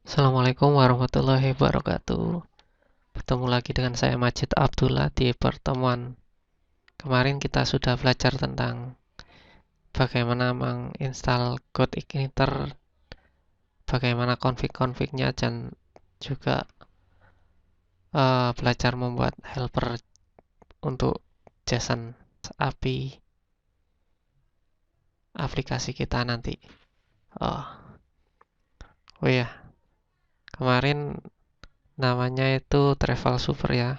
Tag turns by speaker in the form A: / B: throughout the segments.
A: Assalamualaikum warahmatullahi wabarakatuh. Bertemu lagi dengan saya Majid Abdullah. Di pertemuan kemarin kita sudah belajar tentang bagaimana menginstal CodeIgniter, bagaimana config-confignya, dan juga belajar membuat helper untuk JSON API aplikasi kita nanti. Oh, oh ya, kemarin namanya itu Travel Super ya.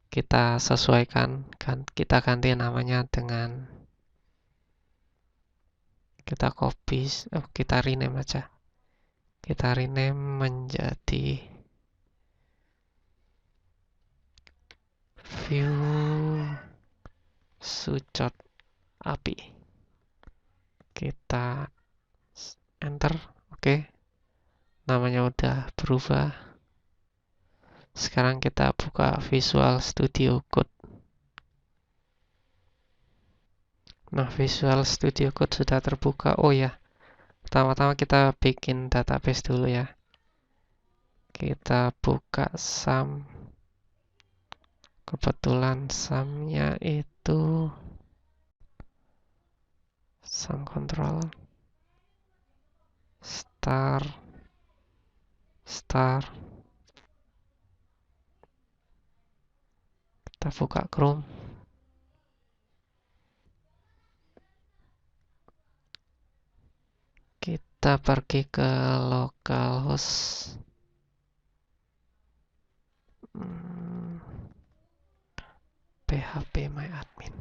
A: Kita sesuaikan, kita ganti namanya dengan kita rename aja. Kita rename menjadi view sucot API. Kita enter, oke. Namanya udah berubah. Sekarang kita buka Visual Studio Code. Nah, Visual Studio Code sudah terbuka. Oh ya, pertama-tama kita bikin database dulu ya. Kita buka sum. Kebetulan sumnya itu sum control star kita buka Chrome, kita pergi ke localhost, phpMyAdmin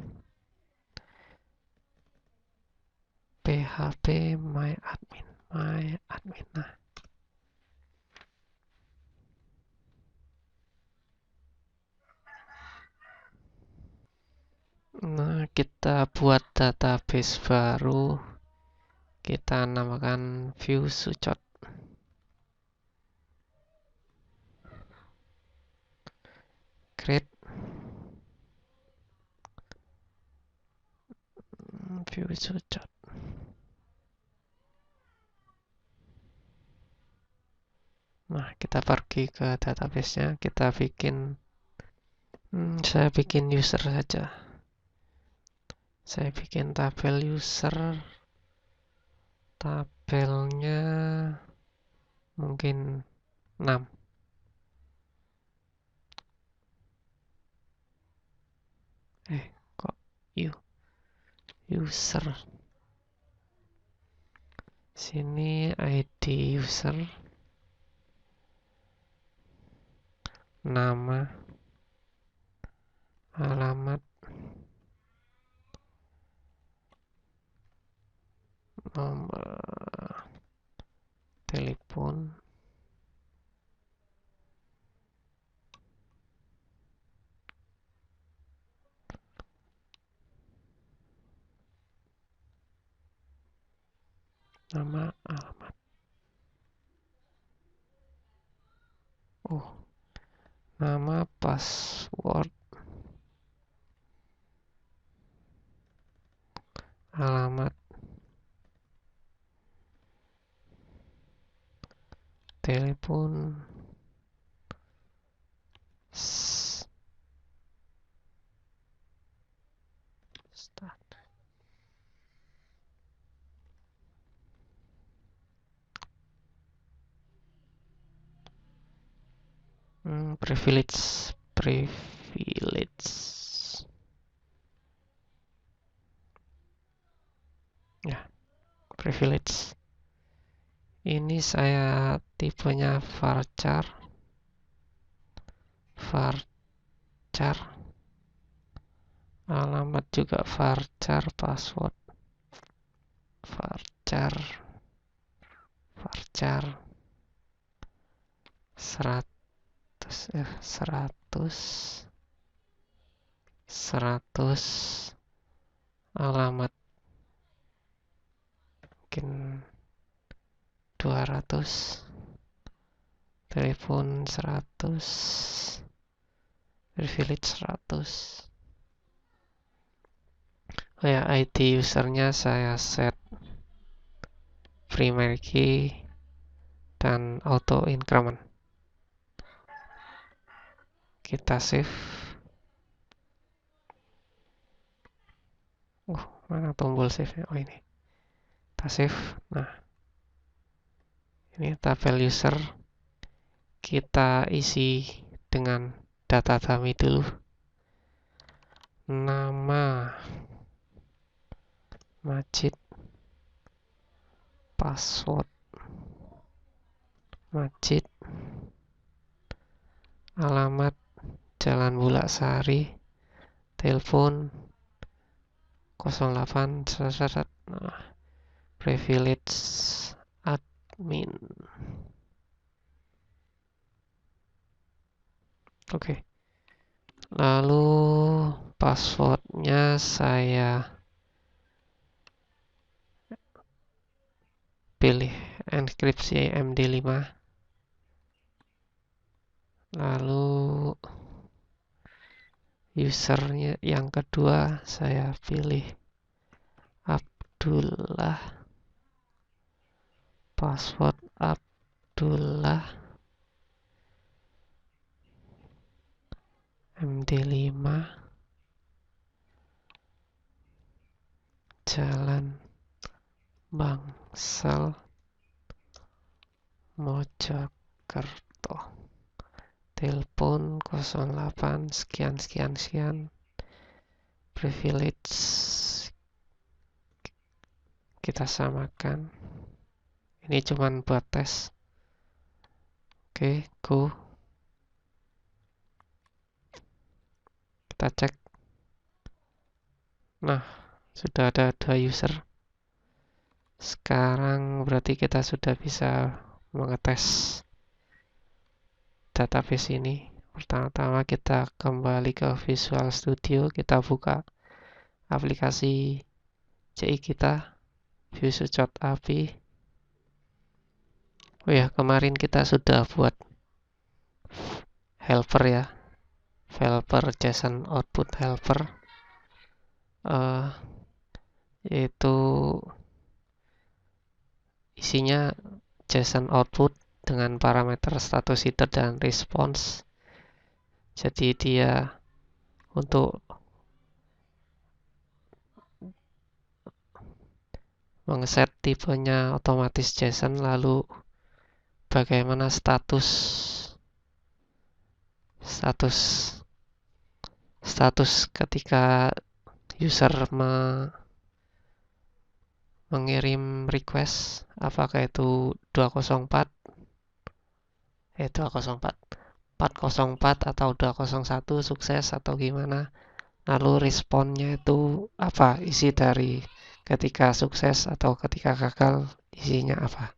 A: nah kita buat database baru, kita namakan view sucot. Create view sucot. Nah, kita pergi ke database-nya, kita bikin saya bikin user saja. Saya bikin tabel user. Tabelnya mungkin 6. Kok user. Sini ID user. Nama. Alamat. Nomor telepon. Nama, alamat. Nama, password, alamat, telepon, start. Privilege. Ya, privilege. Ini saya tipenya varchar. Alamat juga varchar, password varchar 100 alamat mungkin 200, telepon 100, privilege 100. Oh ya, ID usernya saya set primary key, dan auto increment. Kita save. Mana tombol save-nya? Oh, ini. Kita save. Nah, ini tabel user. Kita isi dengan data dummy dulu. Nama Majid, password Majid, alamat Jalan Bulak Sari, telepon 08 privilege admin. Oke. Lalu passwordnya saya pilih enkripsi MD5. Lalu usernya yang kedua saya pilih Abdullah, password Abdullah MD5, Jalan Bangsal, Mojokerto, telepon 08 sekian sekian sekian, privilege kita samakan. Ini cuman buat tes. Oke, go. Kita cek. Nah, sudah ada 2 user. Sekarang berarti kita sudah bisa mengetes database ini. Pertama-tama kita kembali ke Visual Studio, kita buka aplikasi CI kita, Vue.api. Oh ya, kemarin kita sudah buat helper ya, helper JSON output helper, yaitu isinya JSON output dengan parameter status header dan response. Jadi dia untuk mengeset tipenya otomatis JSON, lalu bagaimana status ketika user mengirim request, apakah itu 404 atau 201 sukses atau gimana. Lalu responnya itu apa, isi dari ketika sukses atau ketika gagal isinya apa.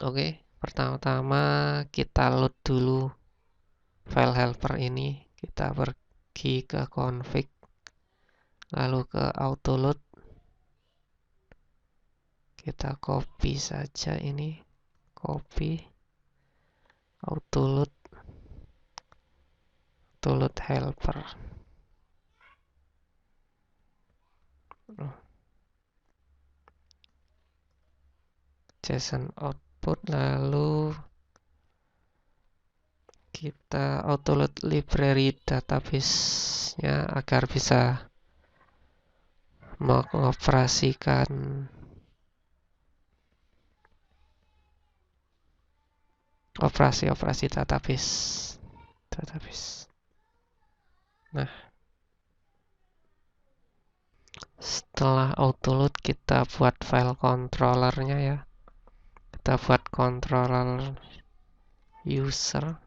A: Oke, pertama-tama kita load dulu file helper ini. Kita pergi ke config, lalu ke auto load. Kita copy saja ini, copy auto load helper. JSON output, lalu kita autoload library database-nya agar bisa mengoperasikan operasi-operasi database. Nah, setelah autoload kita buat file controllernya ya. Kita buat controller user.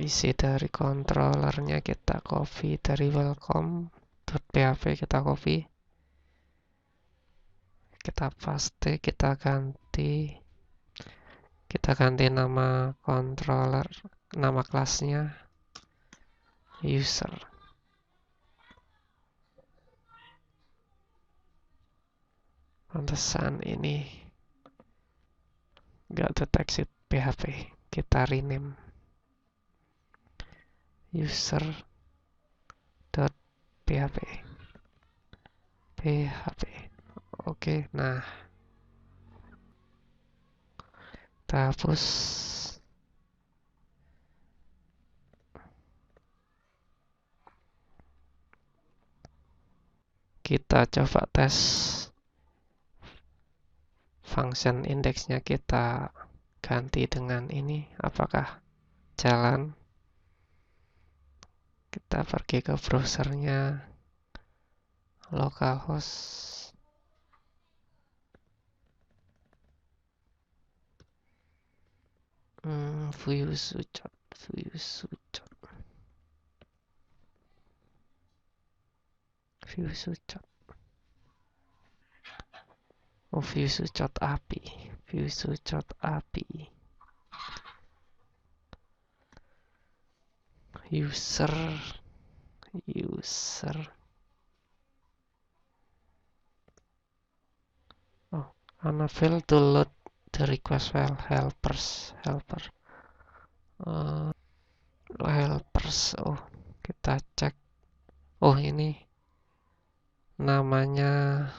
A: Isi dari controllernya kita copy dari welcome.php, kita copy, kita paste, kita ganti nama controller, nama kelasnya user. Pantesan ini nggak deteksi PHP, kita rename user PHP. Oke, nah kita hapus. Kita coba tes function indeksnya, kita ganti dengan ini, apakah jalan. Kita pergi ke browsernya, localhost, view sucot. Oh, view sucot API. User. Oh, unable to load the request file. Helper. Helpers. Oh, kita cek. Oh, ini namanya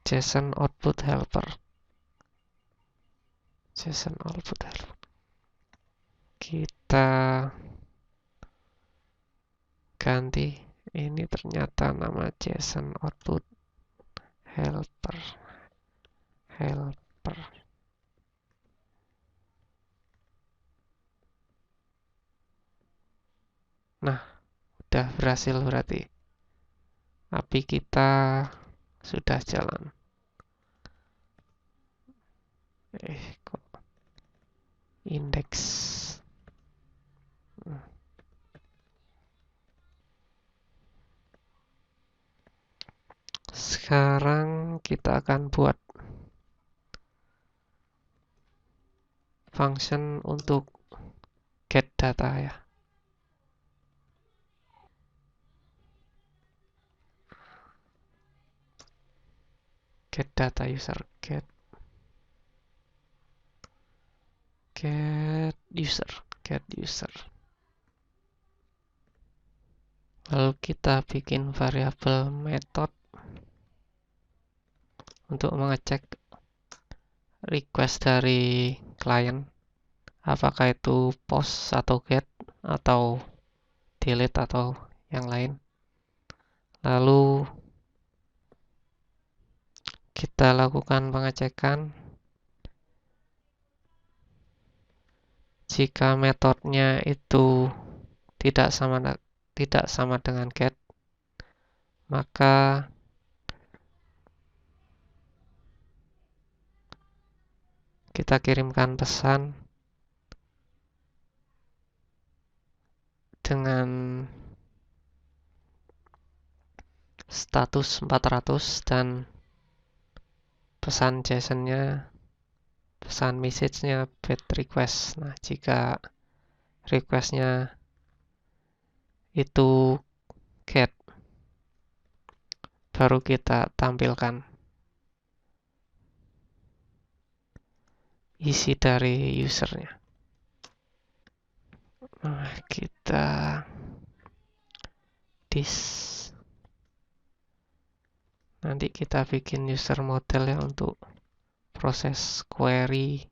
A: JSON output helper. Kita ganti. Ini ternyata nama JSON output helper. Nah, udah berhasil berarti. API kita sudah jalan. Kok indeks. Sekarang kita akan buat function untuk get data ya. Get data user, get user. Lalu kita bikin variabel method untuk mengecek request dari klien, apakah itu post atau get atau delete atau yang lain. Lalu kita lakukan pengecekan. Jika metodenya itu tidak sama dengan get, maka kita kirimkan pesan dengan status 400 dan pesan JSON-nya, pesan message-nya bad request. Nah, jika request-nya itu get, baru kita tampilkan isi dari usernya. Nah, kita nanti kita bikin user model ya untuk proses query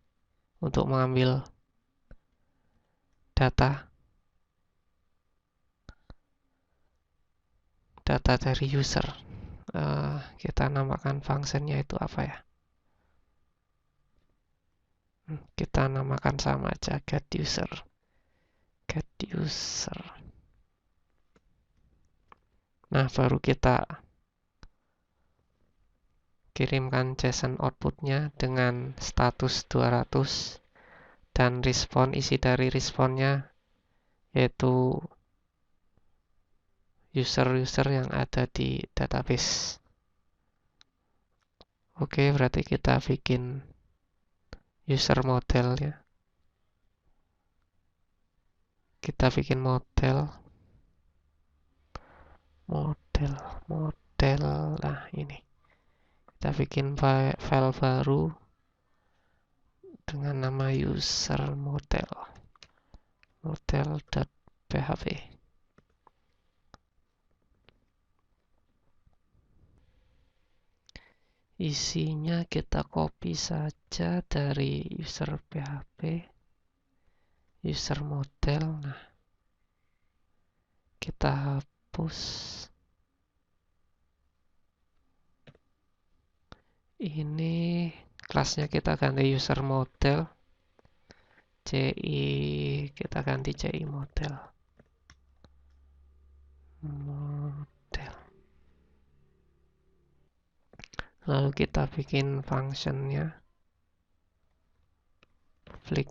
A: untuk mengambil data dari user. Kita namakan functionnya itu apa ya? Kita namakan sama aja, get user. Nah, baru kita kirimkan JSON outputnya dengan status 200 dan respon, isi dari responnya yaitu user-user yang ada di database. Oke, berarti kita bikin user model ya. Kita bikin model. Nah, ini. Kita bikin file baru dengan nama user model.php. Isinya kita copy saja dari user PHP, user model. Nah, kita hapus. Ini kelasnya kita ganti user model. CI kita ganti CI model. Lalu kita bikin functionnya. Public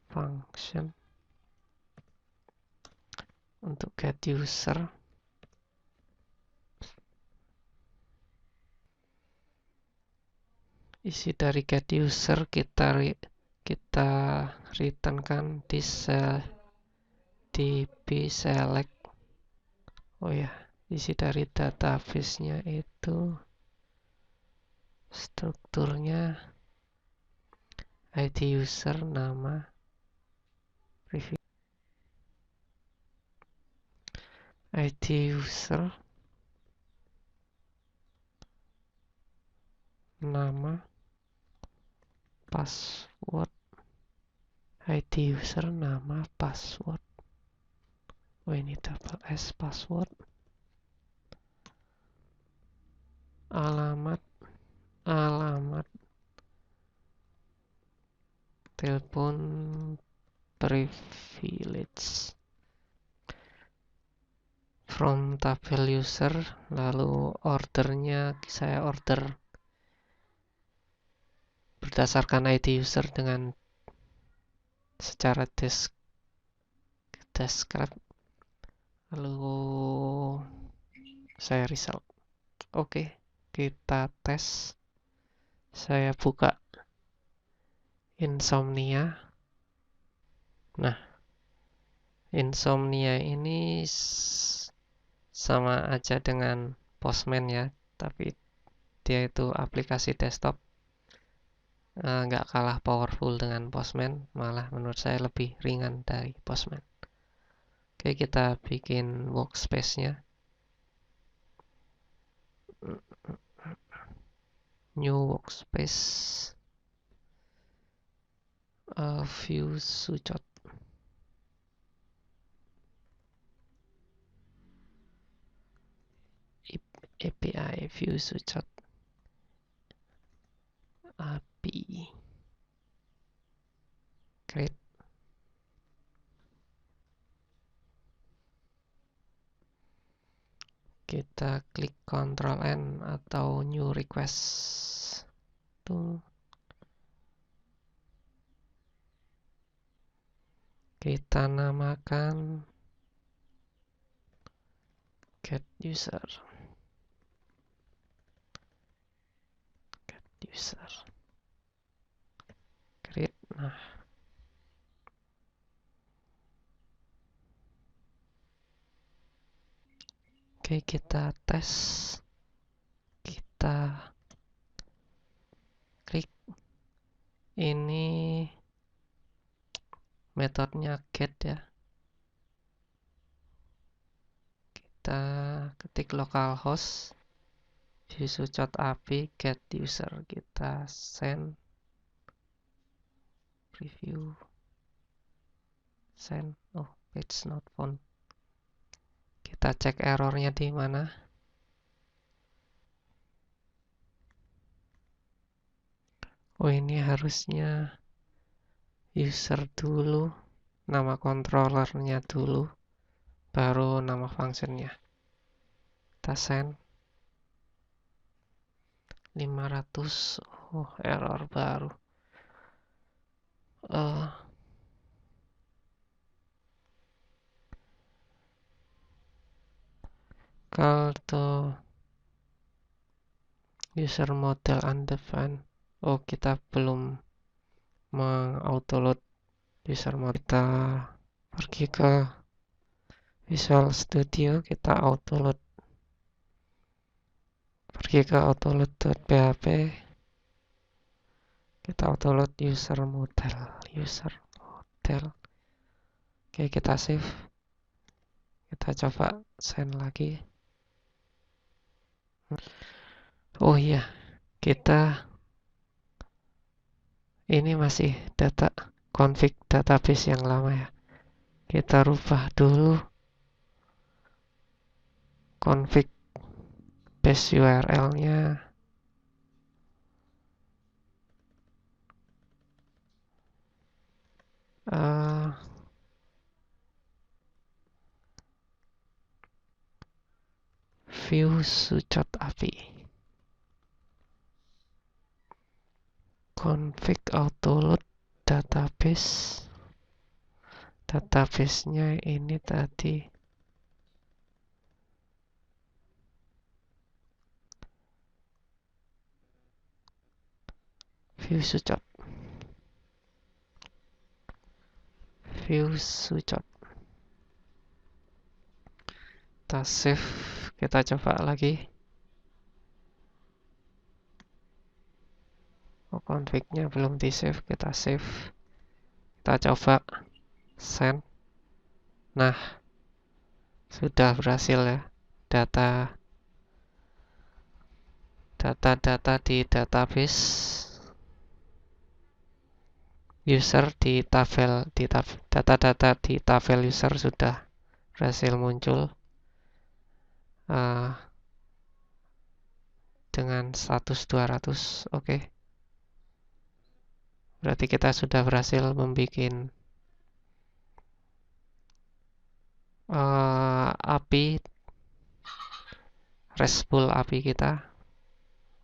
A: function untuk get user. Isi dari get user kita returnkan di db select. Oh ya, isi dari database-nya itu strukturnya ID user, nama, review. ID user, nama, password. ID user, nama, password. Oh, ini double S password. Alamat, telepon, privilege. From tabel user, lalu ordernya saya order berdasarkan ID user dengan secara describe, lalu saya result. Oke, kita tes. Saya buka Insomnia. Nah, Insomnia ini sama aja dengan Postman ya, tapi dia itu aplikasi desktop. Nggak kalah powerful dengan Postman, malah menurut saya lebih ringan dari Postman. Oke, kita bikin workspace-nya. New workspace. View Sucot. API View Sucot. API. Create. Kita klik Ctrl N atau New Request. Tuh. Kita namakan get user. Get user. Create. Nah. Oke, kita tes. Kita klik. Ini metodenya get ya. Kita ketik localhost visucot API get user. Kita send preview send. Oh, page not found. Kita cek errornya di mana. Oh, ini harusnya user dulu, nama controllernya dulu, baru nama functionnya. Kita send 500. Oh, error baru. Call to user model undefined. Oh, kita belum mengautoload user model. Kita pergi ke Visual Studio, kita autoload. Pergi ke autoload.php. Kita autoload user model. Oke, kita save. Kita coba send lagi. Oh iya, kita ini masih data config database yang lama ya. Kita rubah dulu config base URL-nya. View sucot API. Config autoload database. Database-nya ini tadi view sucot. View sucot. Kita save, kita coba lagi. Oh, config-nya belum di save, kita save. Kita coba send. Nah, sudah berhasil ya. Data-data di database user di tabel data-data di tabel user sudah berhasil muncul dengan status 200. Oke. Berarti kita sudah berhasil membuat API RESTful API kita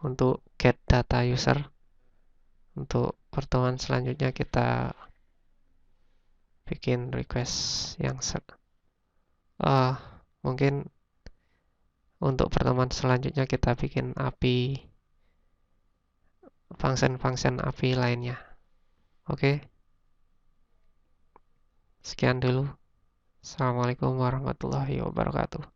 A: untuk get data user. Untuk pertemuan selanjutnya kita bikin request yang mungkin untuk pertemuan selanjutnya kita bikin API function API lainnya. Oke. Sekian dulu. Assalamualaikum warahmatullahi wabarakatuh.